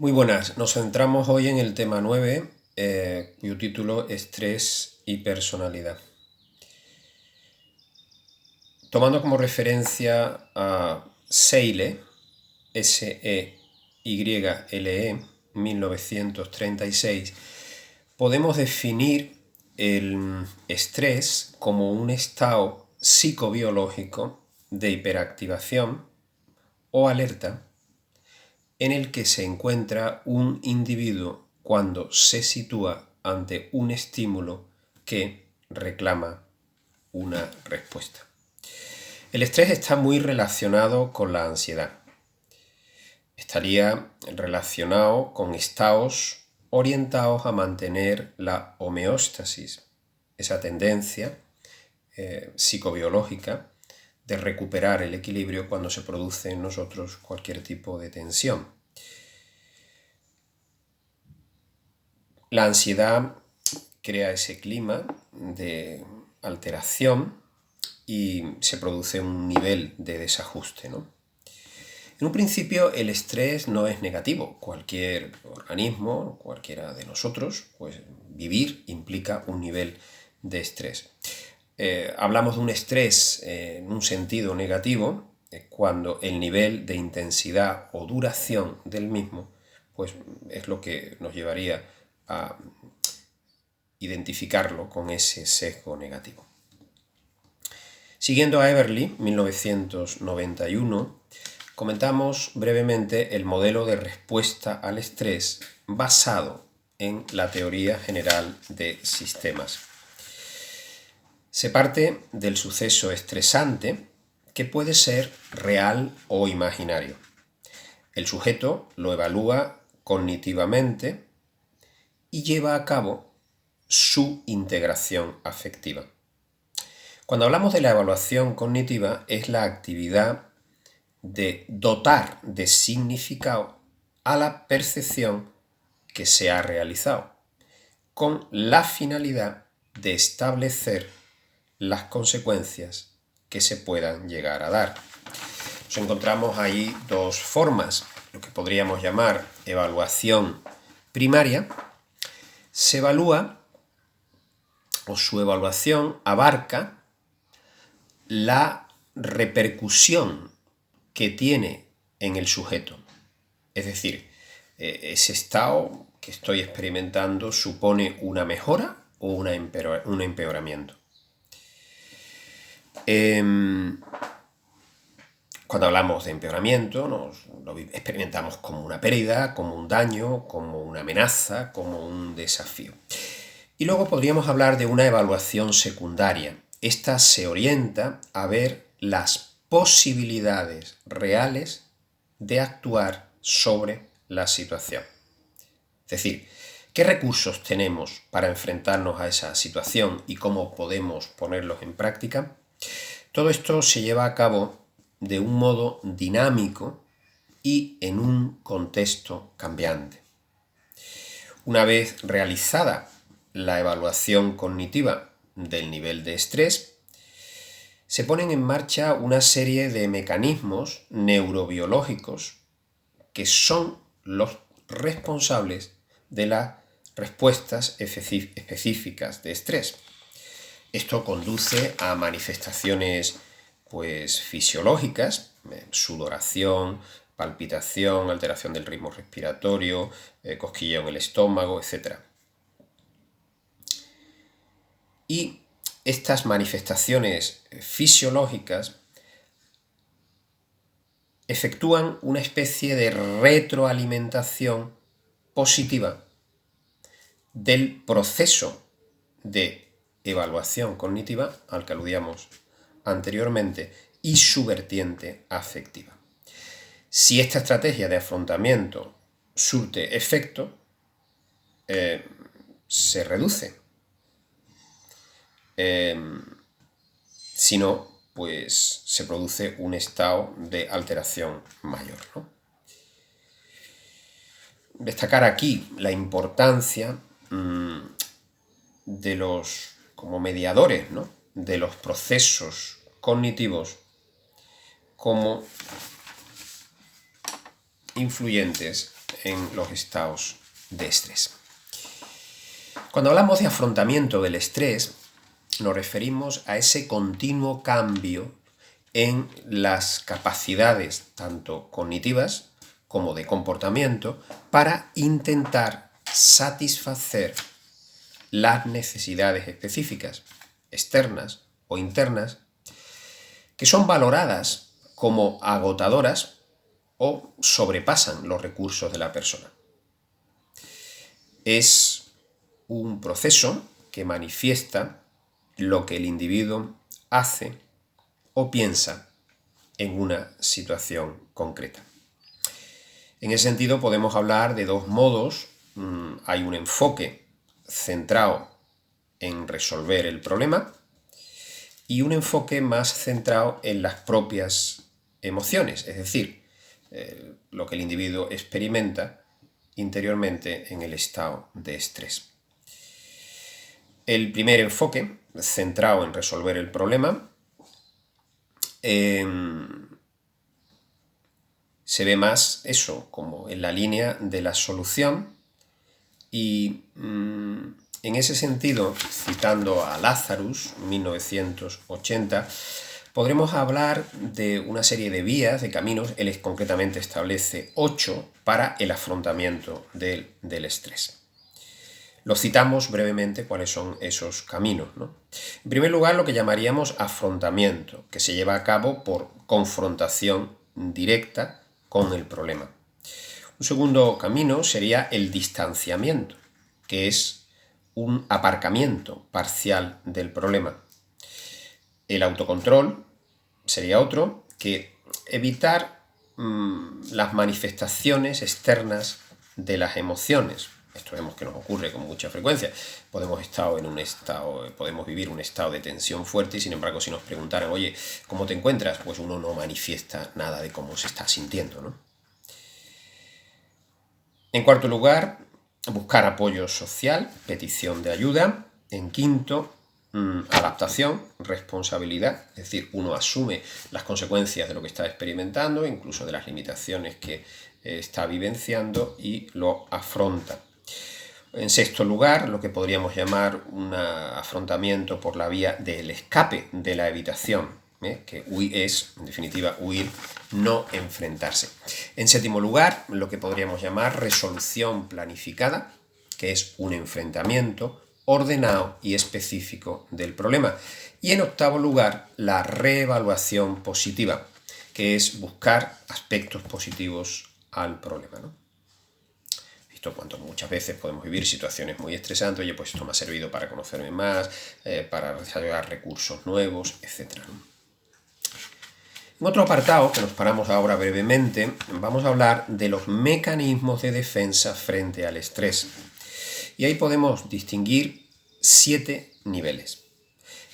Muy buenas, nos centramos hoy en el tema 9, cuyo título Estrés y personalidad. Tomando como referencia a Seyle, Seyle, 1936, podemos definir el estrés como un estado psicobiológico de hiperactivación o alerta en el que se encuentra un individuo cuando se sitúa ante un estímulo que reclama una respuesta. El estrés está muy relacionado con la ansiedad. Estaría relacionado con estados orientados a mantener la homeostasis, esa tendencia psicobiológica de recuperar el equilibrio cuando se produce en nosotros cualquier tipo de tensión. La ansiedad crea ese clima de alteración y se produce un nivel de desajuste, ¿no? En un principio el estrés no es negativo. Cualquier organismo, cualquiera de nosotros, pues vivir implica un nivel de estrés. Hablamos de un estrés en un sentido negativo cuando el nivel de intensidad o duración del mismo pues es lo que nos llevaría a identificarlo con ese sesgo negativo. Siguiendo a Everly, 1991, comentamos brevemente el modelo de respuesta al estrés basado en la teoría general de sistemas. Se parte del suceso estresante que puede ser real o imaginario. El sujeto lo evalúa cognitivamente y lleva a cabo su integración afectiva. Cuando hablamos de la evaluación cognitiva, es la actividad de dotar de significado a la percepción que se ha realizado, con la finalidad de establecer las consecuencias que se puedan llegar a dar. Nos encontramos ahí dos formas, lo que podríamos llamar evaluación primaria. Se evalúa, o su evaluación abarca, la repercusión que tiene en el sujeto. Es decir, ese estado que estoy experimentando supone una mejora o un empeoramiento. Cuando hablamos de empeoramiento, lo experimentamos como una pérdida, como un daño, como una amenaza, como un desafío. Y luego podríamos hablar de una evaluación secundaria. Esta se orienta a ver las posibilidades reales de actuar sobre la situación. Es decir, ¿qué recursos tenemos para enfrentarnos a esa situación y cómo podemos ponerlos en práctica? Todo esto se lleva a cabo de un modo dinámico y en un contexto cambiante. Una vez realizada la evaluación cognitiva del nivel de estrés, se ponen en marcha una serie de mecanismos neurobiológicos que son los responsables de las respuestas específicas de estrés. Esto conduce a manifestaciones fisiológicas, sudoración, palpitación, alteración del ritmo respiratorio, cosquilleo en el estómago, etc. Y estas manifestaciones fisiológicas efectúan una especie de retroalimentación positiva del proceso de evaluación cognitiva al que aludíamos anteriormente y su vertiente afectiva. Si esta estrategia de afrontamiento surte efecto, se reduce. Si no, pues se produce un estado de alteración mayor, ¿no? Destacar aquí la importancia de los, como mediadores, ¿no?, de los procesos cognitivos como influyentes en los estados de estrés. Cuando hablamos de afrontamiento del estrés, nos referimos a ese continuo cambio en las capacidades tanto cognitivas como de comportamiento para intentar satisfacer las necesidades específicas, externas o internas, que son valoradas como agotadoras o sobrepasan los recursos de la persona. Es un proceso que manifiesta lo que el individuo hace o piensa en una situación concreta. En ese sentido podemos hablar de dos modos. Hay un enfoque centrado en resolver el problema y un enfoque más centrado en las propias emociones, es decir, lo que el individuo experimenta interiormente en el estado de estrés. El primer enfoque, centrado en resolver el problema, se ve más eso como en la línea de la solución y en ese sentido, citando a Lazarus, 1980, podremos hablar de una serie de vías, de caminos. Él concretamente establece 8 para el afrontamiento del estrés. Los citamos brevemente cuáles son esos caminos, ¿no? En primer lugar, lo que llamaríamos afrontamiento, que se lleva a cabo por confrontación directa con el problema. Un segundo camino sería el distanciamiento, que es un aparcamiento parcial del problema. El autocontrol sería otro, que evitar las manifestaciones externas de las emociones. Esto vemos que nos ocurre con mucha frecuencia. Podemos vivir un estado de tensión fuerte y sin embargo si nos preguntaran, oye, ¿cómo te encuentras? Pues uno no manifiesta nada de cómo se está sintiendo, ¿no? En cuarto lugar, buscar apoyo social, petición de ayuda. En quinto, adaptación, responsabilidad, es decir, uno asume las consecuencias de lo que está experimentando, incluso de las limitaciones que está vivenciando y lo afronta. En sexto lugar, lo que podríamos llamar un afrontamiento por la vía del escape, de la evitación, que es, en definitiva, huir, no enfrentarse. En séptimo lugar, lo que podríamos llamar resolución planificada, que es un enfrentamiento ordenado y específico del problema. Y en octavo lugar, la reevaluación positiva, que es buscar aspectos positivos al problema, ¿no? Visto cuánto muchas veces podemos vivir situaciones muy estresantes, oye, pues esto me ha servido para conocerme más, para desarrollar recursos nuevos, etc. En otro apartado, que nos paramos ahora brevemente, vamos a hablar de los mecanismos de defensa frente al estrés. Y ahí podemos distinguir 7 niveles.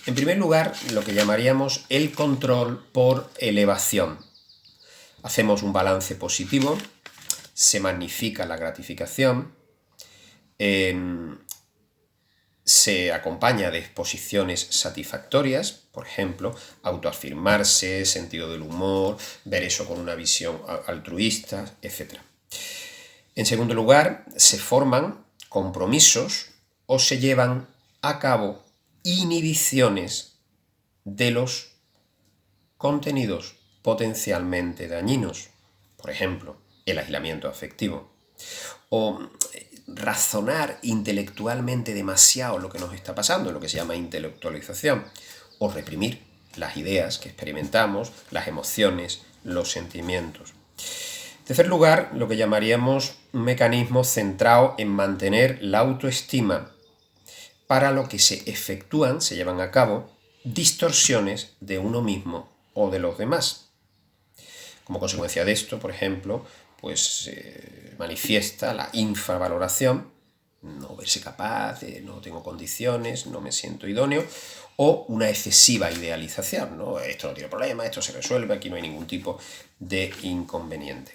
En primer lugar, lo que llamaríamos el control por elevación. Hacemos un balance positivo, se magnifica la gratificación, se acompaña de exposiciones satisfactorias, por ejemplo, autoafirmarse, sentido del humor, ver eso con una visión altruista, etc. En segundo lugar, se forman compromisos o se llevan a cabo inhibiciones de los contenidos potencialmente dañinos, por ejemplo, el aislamiento afectivo, o razonar intelectualmente demasiado lo que nos está pasando, lo que se llama intelectualización, o reprimir las ideas que experimentamos, las emociones, los sentimientos. En tercer lugar, lo que llamaríamos un mecanismo centrado en mantener la autoestima, para lo que se efectúan, se llevan a cabo, distorsiones de uno mismo o de los demás. Como consecuencia de esto, por ejemplo, pues manifiesta la infravaloración, no verse capaz, no tengo condiciones, no me siento idóneo, o una excesiva idealización, ¿no? Esto no tiene problema, esto se resuelve, aquí no hay ningún tipo de inconveniente.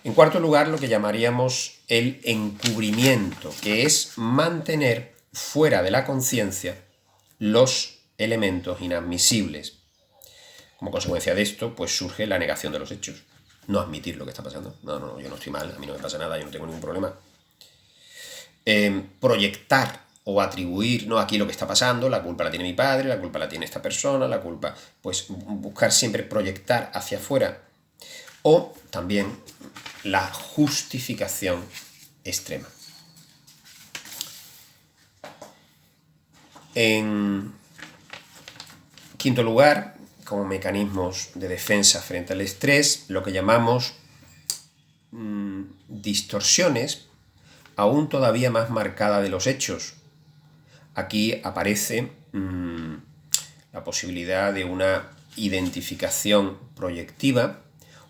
En cuarto lugar, lo que llamaríamos el encubrimiento, que es mantener fuera de la conciencia los elementos inadmisibles. Como consecuencia de esto, pues surge la negación de los hechos. no admitir lo que está pasando. No, yo no estoy mal, a mí no me pasa nada, yo no tengo ningún problema. Proyectar o atribuir, no, aquí lo que está pasando, la culpa la tiene mi padre, la culpa la tiene esta persona, la culpa, pues buscar siempre proyectar hacia afuera. O también la justificación extrema. En quinto lugar, como mecanismos de defensa frente al estrés, lo que llamamos distorsiones aún todavía más marcadas de los hechos. Aquí aparece la posibilidad de una identificación proyectiva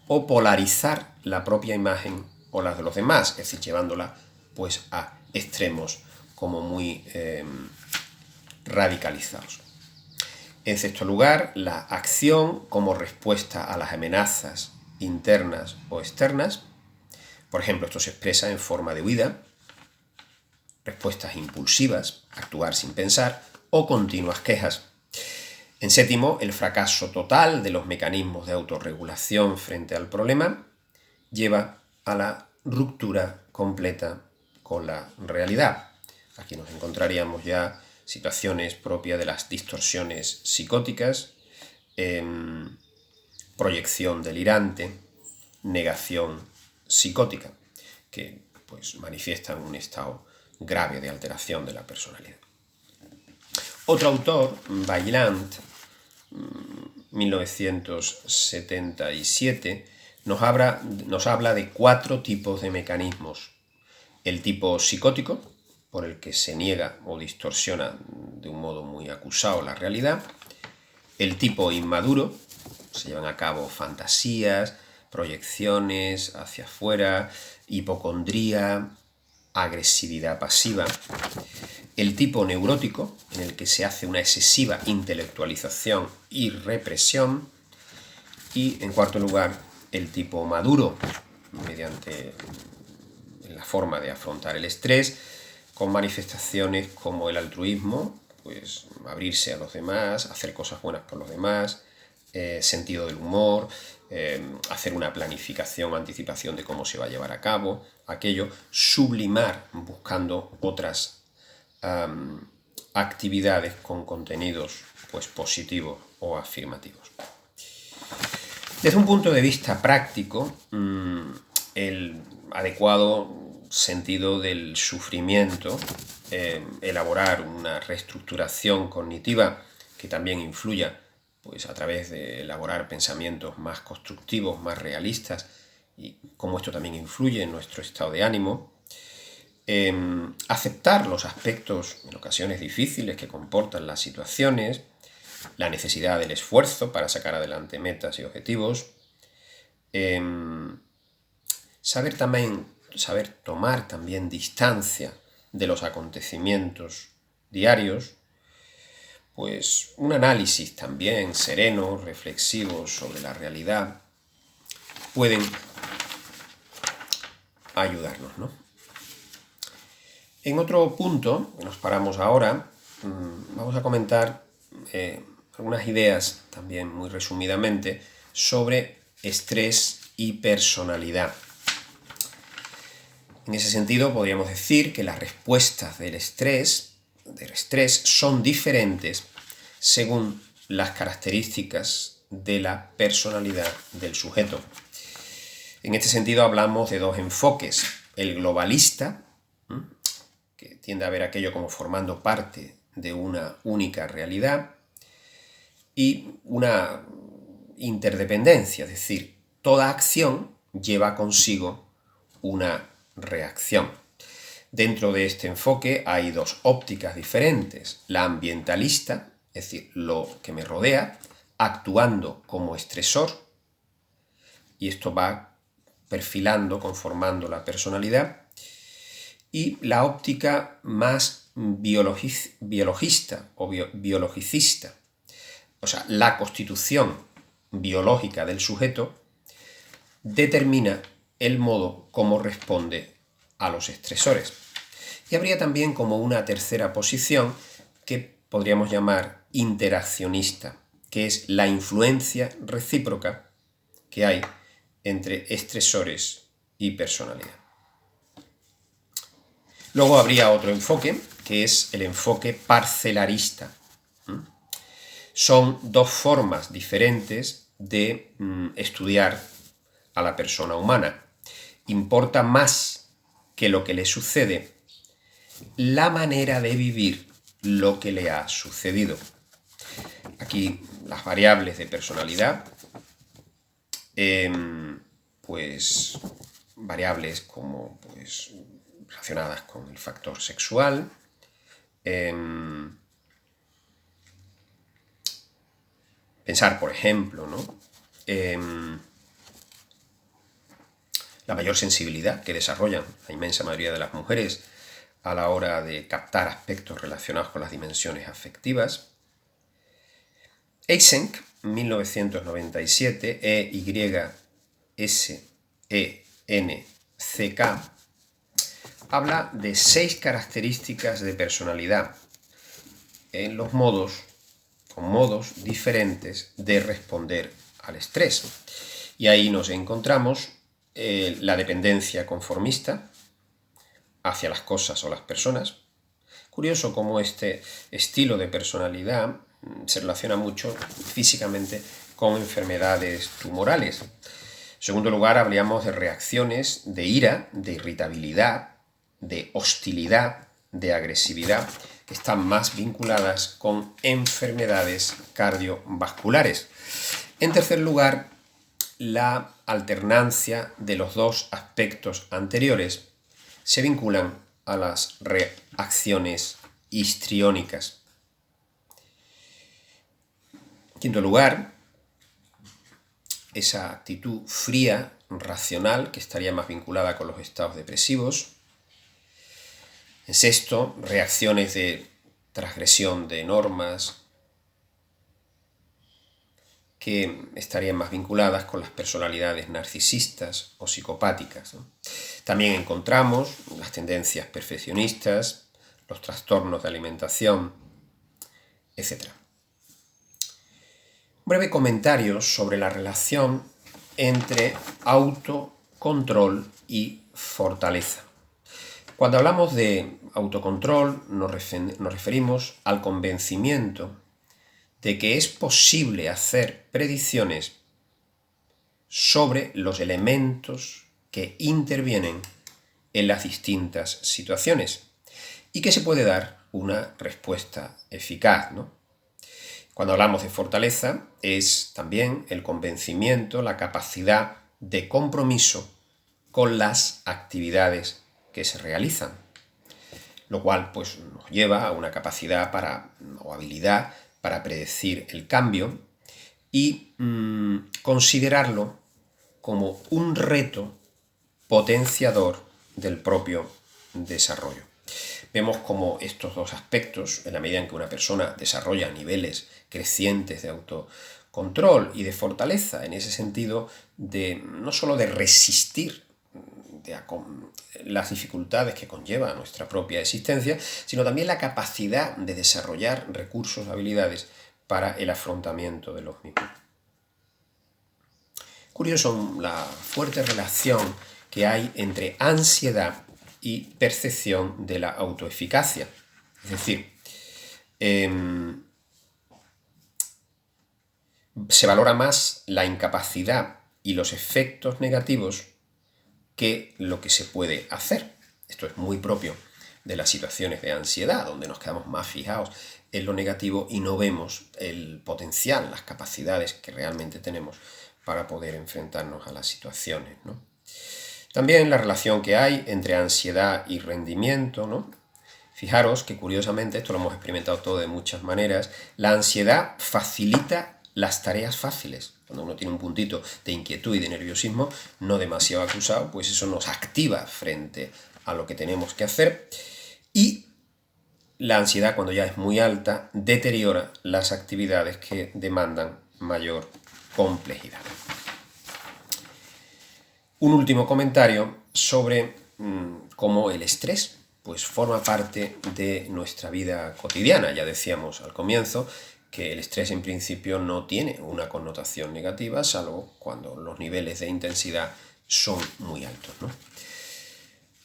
o polarizar la propia imagen o las de los demás, es decir, llevándola pues a extremos como muy radicalizados. En sexto lugar, la acción como respuesta a las amenazas internas o externas. Por ejemplo, esto se expresa en forma de huida, respuestas impulsivas, actuar sin pensar, o continuas quejas. En séptimo, el fracaso total de los mecanismos de autorregulación frente al problema lleva a la ruptura completa con la realidad. Aquí nos encontraríamos ya situaciones propias de las distorsiones psicóticas, proyección delirante, negación psicótica, que pues manifiestan un estado grave de alteración de la personalidad. Otro autor, Vaillant, 1977, nos habla de 4 tipos de mecanismos. El tipo psicótico, por el que se niega o distorsiona de un modo muy acusado la realidad. El tipo inmaduro, se llevan a cabo fantasías, proyecciones hacia afuera, hipocondría, agresividad pasiva. El tipo neurótico, en el que se hace una excesiva intelectualización y represión. Y, en cuarto lugar, el tipo maduro, mediante la forma de afrontar el estrés, con manifestaciones como el altruismo, pues abrirse a los demás, hacer cosas buenas por los demás, sentido del humor, hacer una planificación, anticipación de cómo se va a llevar a cabo aquello, sublimar buscando otras actividades con contenidos pues positivos o afirmativos. Desde un punto de vista práctico, el adecuado sentido del sufrimiento, elaborar una reestructuración cognitiva que también influya pues, a través de elaborar pensamientos más constructivos, más realistas, y cómo esto también influye en nuestro estado de ánimo. Aceptar los aspectos en ocasiones difíciles que comportan las situaciones, la necesidad del esfuerzo para sacar adelante metas y objetivos, saber tomar también distancia de los acontecimientos diarios, pues un análisis también sereno, reflexivo sobre la realidad, pueden ayudarnos, ¿no? En otro punto, nos paramos ahora, vamos a comentar algunas ideas, también muy resumidamente, sobre estrés y personalidad. En ese sentido, podríamos decir que las respuestas del estrés son diferentes según las características de la personalidad del sujeto. En este sentido, hablamos de 2 enfoques: el globalista, que tiende a ver aquello como formando parte de una única realidad, y una interdependencia, es decir, toda acción lleva consigo una reacción. Dentro de este enfoque hay 2 ópticas diferentes: la ambientalista, es decir, lo que me rodea, actuando como estresor, y esto va perfilando, conformando la personalidad, y la óptica más biologista o biologicista, o sea, la constitución biológica del sujeto determina el modo como responde a los estresores. Y habría también como una tercera posición que podríamos llamar interaccionista, que es la influencia recíproca que hay entre estresores y personalidad. Luego habría otro enfoque, que es el enfoque parcelarista. Son dos formas diferentes de estudiar a la persona humana. Importa más que lo que le sucede la manera de vivir lo que le ha sucedido. Aquí las variables de personalidad, pues variables como pues, relacionadas con el factor sexual, pensar, por ejemplo, ¿no? La mayor sensibilidad que desarrollan la inmensa mayoría de las mujeres a la hora de captar aspectos relacionados con las dimensiones afectivas. Eysenck, 1997, Eysenck, habla de 6 características de personalidad en los modos, con modos diferentes de responder al estrés. Y ahí nos encontramos la dependencia conformista hacia las cosas o las personas. Curioso cómo este estilo de personalidad se relaciona mucho físicamente con enfermedades tumorales. En segundo lugar, hablaríamos de reacciones de ira, de irritabilidad, de hostilidad, de agresividad, que están más vinculadas con enfermedades cardiovasculares. En tercer lugar, la alternancia de los dos aspectos anteriores se vinculan a las reacciones histriónicas. En quinto lugar, esa actitud fría, racional, que estaría más vinculada con los estados depresivos. En sexto, reacciones de transgresión de normas, que estarían más vinculadas con las personalidades narcisistas o psicopáticas, ¿no? También encontramos las tendencias perfeccionistas, los trastornos de alimentación, etc. Un breve comentario sobre la relación entre autocontrol y fortaleza. Cuando hablamos de autocontrol nos referimos al convencimiento de que es posible hacer predicciones sobre los elementos que intervienen en las distintas situaciones y que se puede dar una respuesta eficaz, ¿no? Cuando hablamos de fortaleza es también el convencimiento, la capacidad de compromiso con las actividades que se realizan, lo cual pues, nos lleva a una capacidad o habilidad para predecir el cambio y considerarlo como un reto potenciador del propio desarrollo. Vemos como estos dos aspectos, en la medida en que una persona desarrolla niveles crecientes de autocontrol y de fortaleza, en ese sentido no solo de resistir las dificultades que conlleva nuestra propia existencia, sino también la capacidad de desarrollar recursos, habilidades para el afrontamiento de los mismos. Curioso la fuerte relación que hay entre ansiedad y percepción de la autoeficacia. Es decir, se valora más la incapacidad y los efectos negativos que lo que se puede hacer. Esto es muy propio de las situaciones de ansiedad, donde nos quedamos más fijados en lo negativo y no vemos el potencial, las capacidades que realmente tenemos para poder enfrentarnos a las situaciones, ¿no? También la relación que hay entre ansiedad y rendimiento, ¿no? Fijaros que curiosamente, esto lo hemos experimentado todo de muchas maneras, la ansiedad facilita las tareas fáciles. Cuando uno tiene un puntito de inquietud y de nerviosismo, no demasiado acusado, pues eso nos activa frente a lo que tenemos que hacer. Y la ansiedad, cuando ya es muy alta, deteriora las actividades que demandan mayor complejidad. Un último comentario sobre cómo el estrés pues, forma parte de nuestra vida cotidiana. Ya decíamos al comienzo que el estrés en principio no tiene una connotación negativa, salvo cuando los niveles de intensidad son muy altos, ¿no?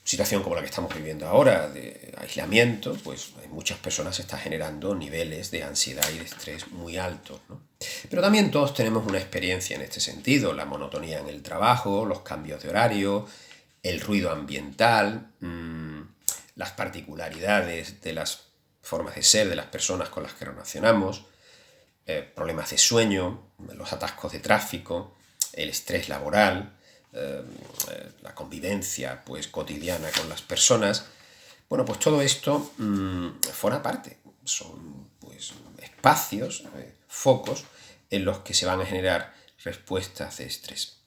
Situación como la que estamos viviendo ahora, de aislamiento, pues en muchas personas se está generando niveles de ansiedad y de estrés muy altos, ¿no? Pero también todos tenemos una experiencia en este sentido: la monotonía en el trabajo, los cambios de horario, el ruido ambiental, las particularidades de las formas de ser de las personas con las que relacionamos, problemas de sueño, los atascos de tráfico, el estrés laboral, la convivencia pues cotidiana con las personas. Bueno, pues todo esto forma parte, son pues espacios, focos en los que se van a generar respuestas de estrés.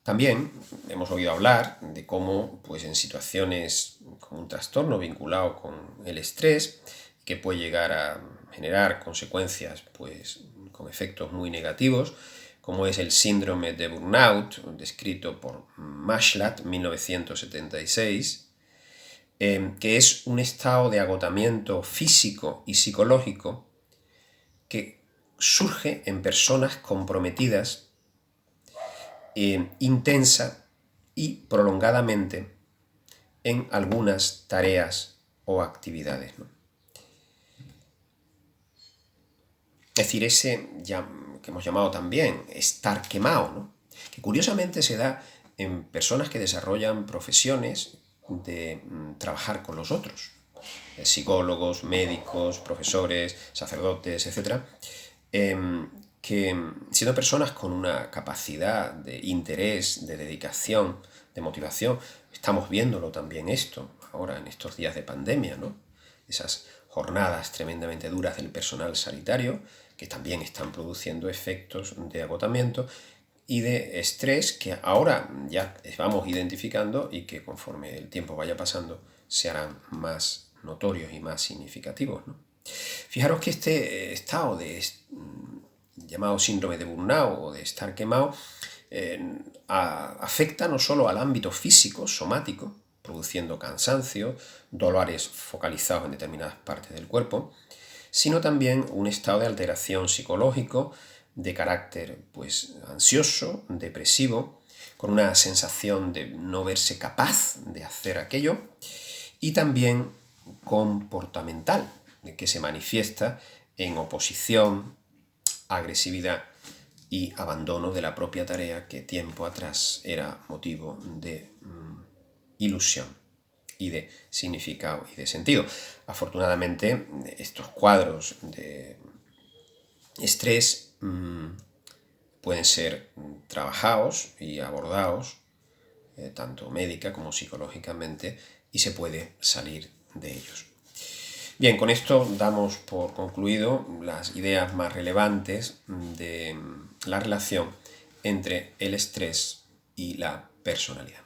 También hemos oído hablar de cómo pues en situaciones como un trastorno vinculado con el estrés, que puede llegar a generar consecuencias pues con efectos muy negativos, como es el síndrome de burnout, descrito por Maslach, 1976, que es un estado de agotamiento físico y psicológico que surge en personas comprometidas intensa y prolongadamente en algunas tareas o actividades, ¿no? Es decir, ese que hemos llamado también estar quemado, ¿no? Que curiosamente se da en personas que desarrollan profesiones de trabajar con los otros, psicólogos, médicos, profesores, sacerdotes, etc., que siendo personas con una capacidad de interés, de dedicación, de motivación, estamos viéndolo también esto ahora en estos días de pandemia, ¿no? Esas jornadas tremendamente duras del personal sanitario que también están produciendo efectos de agotamiento y de estrés que ahora ya vamos identificando y que conforme el tiempo vaya pasando se harán más notorios y más significativos, ¿no? Fijaros que este estado de llamado síndrome de burnout o de estar quemado afecta no solo al ámbito físico, somático, produciendo cansancio, dolores focalizados en determinadas partes del cuerpo, sino también un estado de alteración psicológico de carácter pues ansioso, depresivo, con una sensación de no verse capaz de hacer aquello, y también comportamental, que se manifiesta en oposición, agresividad y abandono de la propia tarea que tiempo atrás era motivo de ilusión y de significado y de sentido. Afortunadamente, estos cuadros de estrés pueden ser trabajados y abordados tanto médica como psicológicamente, y se puede salir de ellos. Bien, con esto damos por concluido las ideas más relevantes de la relación entre el estrés y la personalidad.